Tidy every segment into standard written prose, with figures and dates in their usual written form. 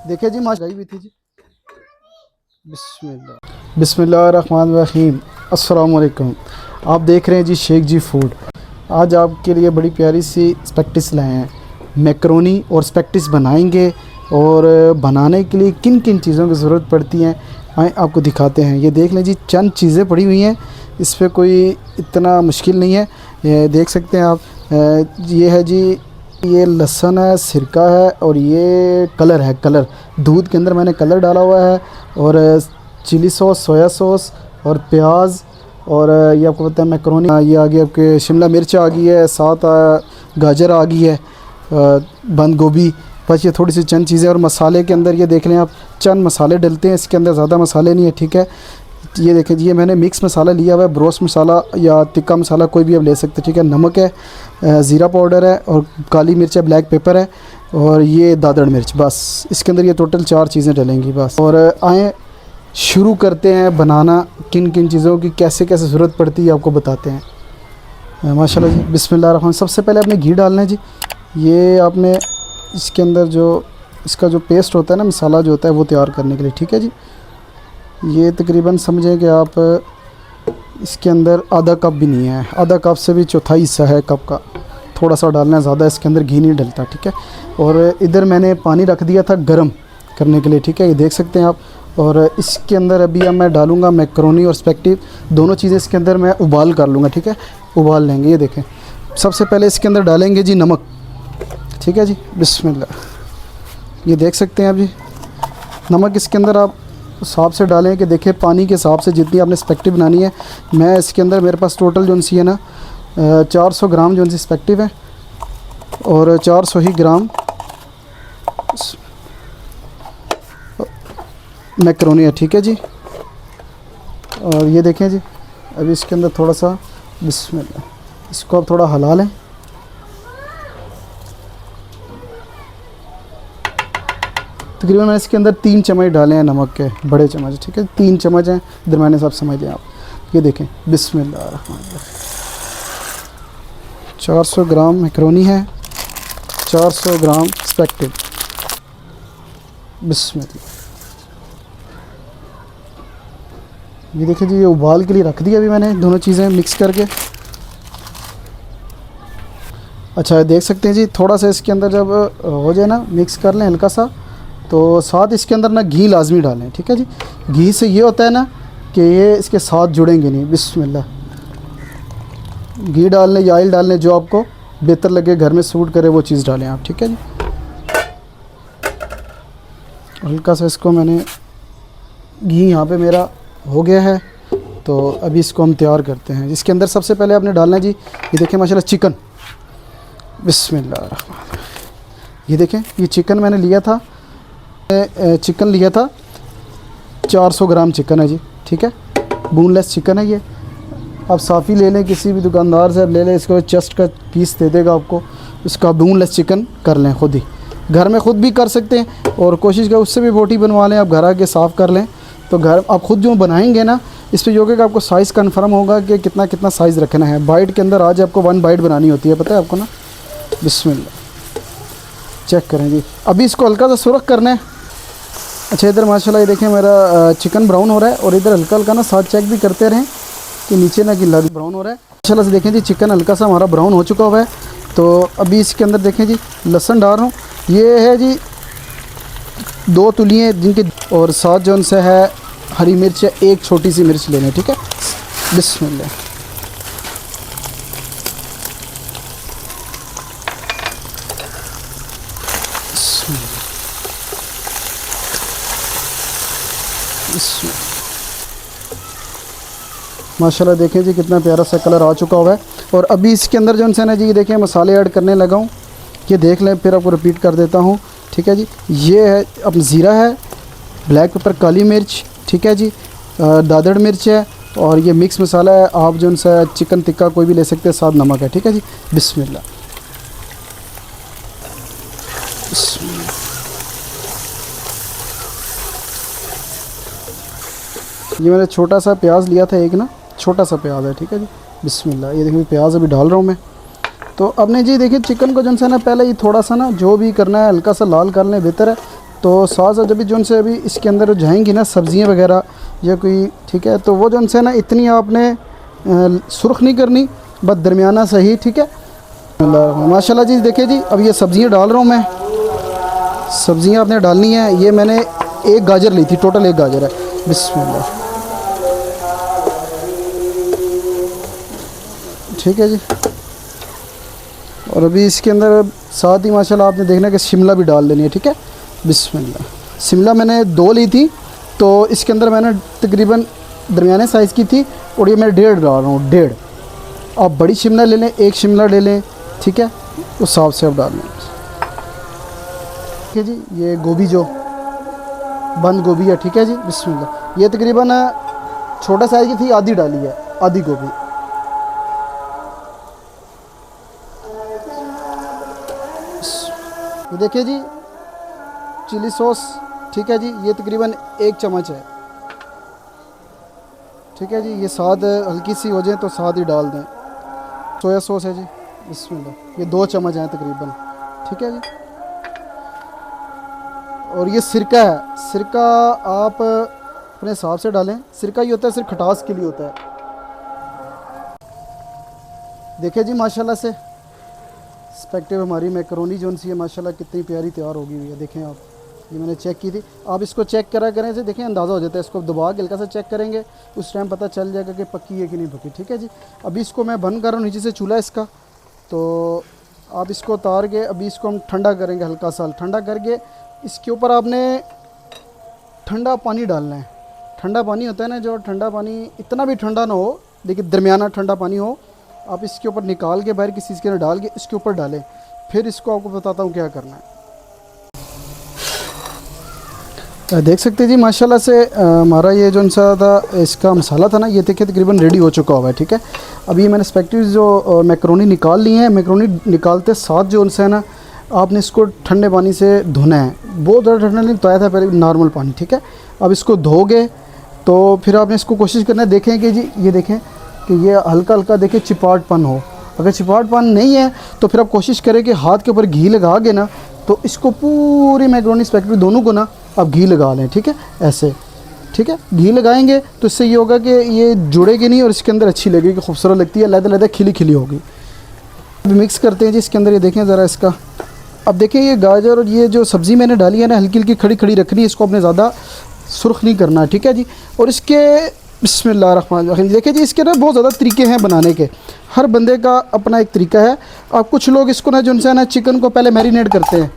देखिए जी माश गई भी थी जी। बिस्मिल्लाहिर्रहमानिर्रहीम। अस्सलाम वालेकुम। आप देख रहे हैं जी शेख जी फूड। आज आपके लिए बड़ी प्यारी सी स्पेक्टिस लाए हैं। मैकरोनी और स्पेक्टिस बनाएंगे, और बनाने के लिए किन किन चीज़ों की ज़रूरत पड़ती हैं आए आपको दिखाते हैं। ये देख लें जी, चंद चीज़ें पड़ी हुई हैं, इस पर कोई इतना मुश्किल नहीं है। ये देख सकते हैं आप। ये है जी, ये लहसुन है, सिरका है, और ये कलर है। कलर दूध के अंदर मैंने कलर डाला हुआ है, और चिली सॉस, सोया सॉस, और प्याज, और ये आपको पता है मैकरोनी। ये आ गई आपके शिमला मिर्च आ गई है, साथ गाजर आ गई है, बंद गोभी। बस ये थोड़ी सी चंद चीज़ें। और मसाले के अंदर ये देख लें आप, चंद मसाले डलते हैं इसके अंदर, ज़्यादा मसाले नहीं है, ठीक है। ये देखें जी, ये मैंने मिक्स मसाला लिया हुआ है, ब्रोस्ट मसाला या तिक्का मसाला कोई भी आप ले सकते हैं, ठीक है। नमक है, ज़ीरा पाउडर है, और काली मिर्च है, ब्लैक पेपर है, और ये दादड़ मिर्च। बस इसके अंदर ये टोटल 4 चीज़ें डलेंगी बस। और आए शुरू करते हैं बनाना। किन किन चीज़ों की कैसे कैसे ज़रूरत पड़ती है आपको बताते हैं माशाल्लाह जी। बिस्मिल्लाहिर्रहमान। सबसे पहले आपने घी डालना है जी। ये आपने इसके अंदर जो इसका जो पेस्ट होता है ना, मसाला जो होता है वो तैयार करने के लिए, ठीक है जी। ये तकरीबन समझें कि आप इसके अंदर आधा कप भी नहीं है, आधा कप से भी चौथाई हिस्सा है कप का। थोड़ा सा डालना है, ज़्यादा इसके अंदर घी नहीं डलता, ठीक है। और इधर मैंने पानी रख दिया था गरम करने के लिए, ठीक है, ये देख सकते हैं आप। और इसके अंदर अभी अब मैं डालूँगा मैकरोनी और स्पेक्टिव, दोनों चीज़ें इसके अंदर मैं उबाल कर लूँगा, ठीक है। उबाल लेंगे। ये देखें, सबसे पहले इसके अंदर डालेंगे जी नमक, ठीक है जी। बिस्मिल्लाह। ये देख सकते हैं आप जी, नमक इसके अंदर आप हिसाब से डालें कि देखें पानी के हिसाब से जितनी आपने स्पेक्टिव बनानी है। मैं इसके अंदर, मेरे पास टोटल जो सी है ना 400 ग्राम जो सी स्पेक्टिव है, और 400 ही ग्राम मैकरोनी है, ठीक है जी। और ये देखें जी, अभी इसके अंदर थोड़ा सा बिस्मिल्लाह, इसको आप थोड़ा हिला लें। तकरीबन मैंने इसके अंदर 3 चम्मच डाले हैं नमक के, बड़े चम्मच, ठीक है। 3 चम्मच हैं, इधर मैंने सब समझ लिया आप। ये देखें, बिस्मिल्लाह। 400 ग्राम मैकरोनी है, 400 ग्राम स्पेक्टिव। बिस्मिल्लाह। ये देखिए जी, ये उबाल के लिए रख दिया अभी मैंने दोनों चीज़ें मिक्स करके। अच्छा, देख सकते हैं जी, थोड़ा सा इसके अंदर जब हो जाए ना, मिक्स कर लें हल्का सा, तो साथ इसके अंदर ना घी लाजमी डालें, ठीक है जी। घी से ये होता है ना कि ये इसके साथ जुड़ेंगे नहीं। बिस्मिल्लाह। घी डाल लें या ऑयल डाल लें, जो आपको बेहतर लगे, घर में सूट करे वो चीज़ डालें आप, ठीक है जी। हल्का सा इसको मैंने, घी यहाँ पे मेरा हो गया है, तो अभी इसको हम तैयार करते हैं। इसके अंदर सबसे पहले आपने डालना है जी, ये देखें माशाल्लाह चिकन। बिस्मिल्लाह। ये देखें, ये चिकन मैंने लिया था, चिकन लिया था 400 ग्राम चिकन है जी, ठीक है। बोनलेस चिकन है ये। आप साफ़ी ले लें, किसी भी दुकानदार से ले लें, इसको चेस्ट का पीस दे देगा आपको। इसका बोनलेस चिकन कर लें खुद ही, घर में ख़ुद भी कर सकते हैं, और कोशिश करें उससे भी बोटी बनवा लें, आप घर आके साफ़ कर लें। तो घर आप ख़ुद जो बनाएंगे ना, इस पर जो कि आपको साइज़ कन्फर्म होगा कि कितना कितना साइज़ रखना है। बाइट के अंदर आज आपको 1 बाइट बनानी होती है, पता है आपको ना। बिस्मिल्लाह। चेक करें जी, अभी इसको हल्का सा सुरख करना है। अच्छा, इधर माशाल्लाह ये देखें मेरा चिकन ब्राउन हो रहा है, और इधर हल्का हल्का ना साथ चेक भी करते रहें कि नीचे ना गिला। ब्राउन हो रहा है माशाल्लाह से। देखें जी, चिकन हल्का सा हमारा ब्राउन हो चुका हुआ है। तो अभी इसके अंदर देखें जी, लहसुन डाल रहा हूँ। ये है जी 2 तुलियाँ जिनके, और साथ जो उनसे है हरी मिर्च है, 1 छोटी सी मिर्च लेना है, ठीक है। बिस्मिल्लाह। माशाल्लाह देखें जी, कितना प्यारा सा कलर आ चुका हुआ है। और अभी इसके अंदर जो है ना जी, देखें मसाले ऐड करने लगा हूँ। ये देख लें, फिर आपको रिपीट कर देता हूँ, ठीक है जी। ये है अपना ज़ीरा है, ब्लैक पेपर, काली मिर्च, ठीक है जी, दादड़ मिर्च है, और ये मिक्स मसाला है। आप जो सा चिकन टिक्का कोई भी ले सकते हैं, साथ नमक है, ठीक है जी। बिस्मिल्लाह। ये मैंने छोटा सा प्याज लिया था, एक ना छोटा सा प्याज है, ठीक है जी। बिस्मिल्लाह। ये देखिए प्याज अभी डाल रहा हूँ मैं। तो अब ने जी देखिए, चिकन को जो है ना, पहले ये थोड़ा सा ना जो भी करना है हल्का सा लाल कर लें, बेहतर है। तो साथ साथ जब भी जो से अभी इसके अंदर जाएंगी ना सब्ज़ियाँ वगैरह या कोई, ठीक है, तो वो जो से ना इतनी आपने सुर्ख नहीं करनी, बस दरमियाना सही, ठीक है। माशाल्लाह जी देखिए जी, अब ये सब्ज़ियाँ डाल रहा हूँ मैं। सब्ज़ियाँ आपने डालनी है। ये मैंने एक गाजर ली थी, टोटल एक गाजर है। बिस्मिल्लाह, ठीक है जी। और अभी इसके अंदर साथ ही माशाल्लाह आपने देखना कि शिमला भी डाल देनी है, ठीक है। बिस्मिल्लाह, शिमला मैंने 2 ली थी, तो इसके अंदर मैंने तकरीबन दरमियाने साइज़ की थी, और ये मैं 1.5 डाल रहा हूँ, 1.5। आप बड़ी शिमला ले लें, 1 शिमला ले लें, ठीक है, उस हिसाब से आप डाल लें, ठीक है जी। ये गोभी जो बंद गोभी है, ठीक है जी। बिस्मिल्लाह, ये तकरीबन छोटा साइज़ की थी, आधी डाली है, आधी गोभी। ये देखिए जी, चिली सॉस, ठीक है जी, ये तकरीबन 1 चम्मच है, ठीक है जी। ये स्वाद हल्की सी हो जाए तो स्वाद ही डाल दें। सोया सॉस है जी, बिस्मिल्लाह, ये 2 चम्मच हैं तकरीबन, ठीक है जी। और ये सिरका है, सिरका आप अपने हिसाब से डालें। सिरका ये होता है सिर्फ खटास के लिए होता है। देखिए जी माशाल्लाह से स्पेक्टिव हमारी मैकरोनी जो सी है माशाल्लाह कितनी प्यारी तैयार होगी हुई है। देखें आप, ये मैंने चेक की थी। आप इसको चेक करा करें से देखें, अंदाज़ा हो जाता है। इसको दबा के हल्का सा चेक करेंगे, उस टाइम पता चल जाएगा कि पक्की है कि नहीं पक्की, ठीक है जी। अभी इसको मैं बंद कर रहा हूँ नीचे से चूल्हा इसका, तो आप इसको उतार के अभी इसको हम ठंडा करेंगे। हल्का सा ठंडा करके इसके ऊपर आपने ठंडा पानी डालना है। ठंडा पानी होता है ना जो, ठंडा पानी इतना भी ठंडा ना हो, देखिए दरमियाना ठंडा पानी हो। आप इसके ऊपर निकाल के बाहर किसी चीज़ के अंदर डाल के इसके ऊपर डालें, फिर इसको आपको बताता हूँ क्या करना है। देख सकते हैं जी माशाल्लाह से हमारा ये जो सा था इसका मसाला था ना, ये देखिए तकरीबन रेडी हो चुका हुआ है, ठीक है। अभी ये मैंने स्पेक्टिव जो मैक्रोनी निकाल ली है। मैक्रोनी निकालते साथ जो उनसे है ना, आपने इसको ठंडे पानी से धोना है। बहुत ज़्यादा ठंडा नहीं धोया था पहले, नॉर्मल पानी, ठीक है। अब इसको धोगे तो फिर आपने इसको कोशिश करना है, देखें कि जी ये देखें कि ये हल्का हल्का देखें चिपाटपन हो। अगर चिपाटपन नहीं है तो फिर आप कोशिश करें कि हाथ के ऊपर घी लगा के ना, तो इसको पूरी मैक्रोनी स्पेक्टिव दोनों को ना आप घी लगा लें, ठीक है, ऐसे, ठीक है। घी लगाएंगे तो इससे ये होगा कि ये जुड़ेगी नहीं और इसके अंदर अच्छी लगेगी, खूबसूरत लगती है, लहदा लहदा खिली खिली होगी। अभी मिक्स करते हैं जी इसके अंदर। ये देखें ज़रा इसका, अब देखें ये गाजर और ये जो सब्ज़ी मैंने डाली है ना, हल्की हल्की खड़ी खड़ी रखनी है, इसको अपने ज़्यादा सुर्ख नहीं करना, ठीक है जी। और इसके बिस्मिल्लाहिर्रहमानिर्रहीम, देखिए जी इसके ना बहुत ज़्यादा तरीके हैं बनाने के, हर बंदे का अपना एक तरीका है। अब कुछ लोग इसको ना जो है ना चिकन को पहले मैरिनेट करते हैं,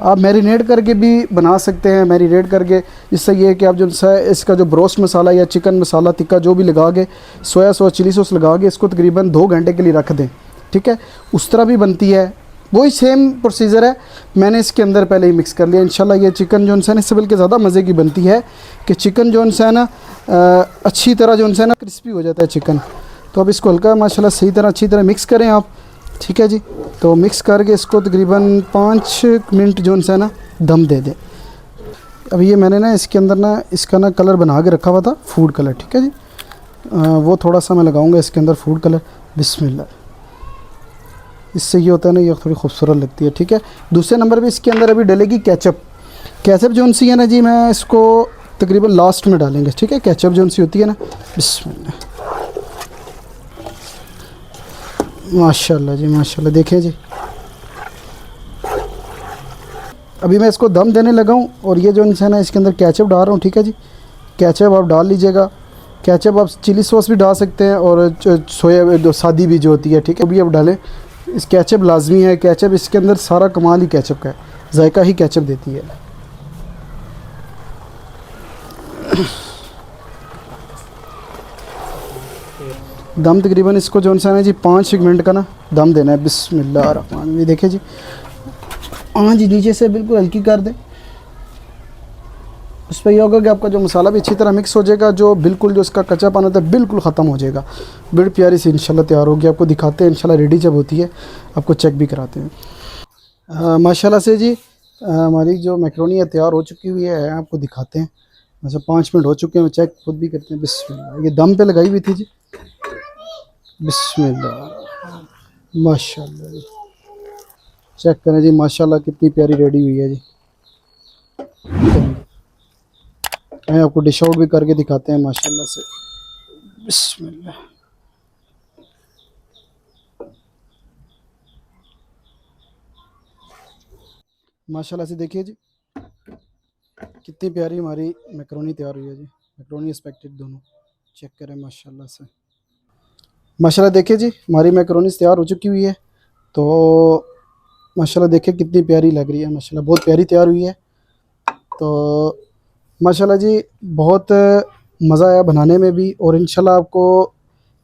आप मैरिनेट करके भी बना सकते हैं, मैरिनेट करके, जिससे ये है कि आप जो है इसका जो ब्रोस्ट मसाला या चिकन मसाला टिक्का जो भी लगा के, सोया सॉस चिली सॉस लगा के इसको तकरीबन 2 घंटे के लिए रख दें, ठीक है। उस तरह भी बनती है, वही सेम प्रोसीजर है। मैंने इसके अंदर पहले ही मिक्स कर लिया। इंशाल्लाह ये चिकन जो है ना इससे बल्कि ज़्यादा मज़े की बनती है कि चिकन जो है ना अच्छी तरह जो है ना क्रिस्पी हो जाता है चिकन। तो अब इसको हल्का माशाल्लाह सही तरह अच्छी तरह मिक्स करें आप, ठीक है जी। तो मिक्स करके इसको तकरीबन 5 मिनट जो है ना दम दे दें। अब ये मैंने ना इसके अंदर ना इसका ना कलर बना के रखा हुआ था, फूड कलर, ठीक है जी। वो थोड़ा सा मैं लगाऊंगा इसके अंदर फूड कलर, बिस्मिल्लाह। इससे ये होता है ना ये थोड़ी खूबसूरत लगती है, ठीक है। दूसरे नंबर पे इसके अंदर अभी डलेगी केचप। केचप जो सी है ना जी, मैं इसको तकरीबन लास्ट में डालेंगे, ठीक है। केचप जो सी होती है ना, बिस्मिल्लाह, माशाल्लाह जी माशाल्लाह। देखें जी अभी मैं इसको दम देने लगा हूँ और ये जो है ना इसके अंदर केचप डाल रहा हूँ, ठीक है जी। केचप आप डाल लीजिएगा। केचप आप चिली सॉस भी डाल सकते हैं और सोया जो सादी भी जो होती है, ठीक है, वो भी आप डालें। इस केचप लाजमी है। केचप इसके अंदर सारा कमाल ही केचप का है, जायका ही केचप देती है। दम तकरीबन इसको जो है ना जी 5 मिनट का ना दम देना है। बिस्मिल्लाह, ये देखिए जी, हाँ जी, नीचे से बिल्कुल हल्की कर दें। उस पर यह होगा कि आपका जो मसाला भी अच्छी तरह मिक्स हो जाएगा, जो बिल्कुल जो इसका कच्चापन होता है बिल्कुल ख़त्म हो जाएगा। बड़ी प्यारी सी इंशाल्लाह तैयार होगी। आपको दिखाते हैं इंशाल्लाह रेडी जब होती है, आपको चेक भी कराते हैं। माशाल्लाह से जी हमारी जो मैक्रोनी है तैयार हो चुकी हुई है, आपको दिखाते हैं। वैसे 5 मिनट हो चुके हैं, चेक खुद भी करते हैं। बिस्मिल्लाह, ये दम पे लगाई हुई थी जी। बिस्मिल्लाह, माशाल्लाह, चेक करें जी माशाल्लाह कितनी प्यारी रेडी हुई है जी। मैं आपको डिश आउट भी करके दिखाते हैं माशाल्लाह से। बिस्मिल्लाह। माशाल्लाह से देखिए जी कितनी प्यारी हमारी मैकरोनी तैयार हुई है जी। मैकरोनी स्पेक्टेड दोनों चेक करें माशाल्लाह से। माशाल्लाह देखिए जी हमारी मैकरोनी तैयार हो चुकी हुई है। तो माशाल्लाह देखिए कितनी प्यारी लग रही है, माशाल्लाह बहुत प्यारी तैयार हुई है। तो माशाल्लाह जी बहुत मज़ा आया बनाने में भी, और इंशाल्लाह आपको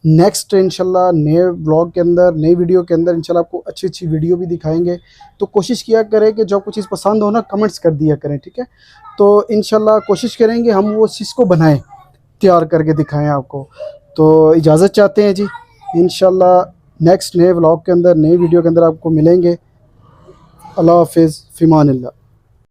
नेक्स्ट इंशाल्लाह नए व्लॉग के अंदर, नई वीडियो के अंदर इंशाल्लाह आपको अच्छी अच्छी वीडियो भी दिखाएंगे। तो कोशिश किया करें कि जो कुछ चीज़ पसंद हो ना कमेंट्स कर दिया करें, ठीक है। तो इंशाल्लाह कोशिश करेंगे हम वो चीज़ को बनाएं, तैयार करके दिखाएं आपको। तो इजाज़त चाहते हैं जी, इंशाल्लाह नेक्स्ट नए व्लॉग के अंदर, नई वीडियो के अंदर आपको मिलेंगे। अल्लाह हाफिज़, फ़िमानिल्लाह।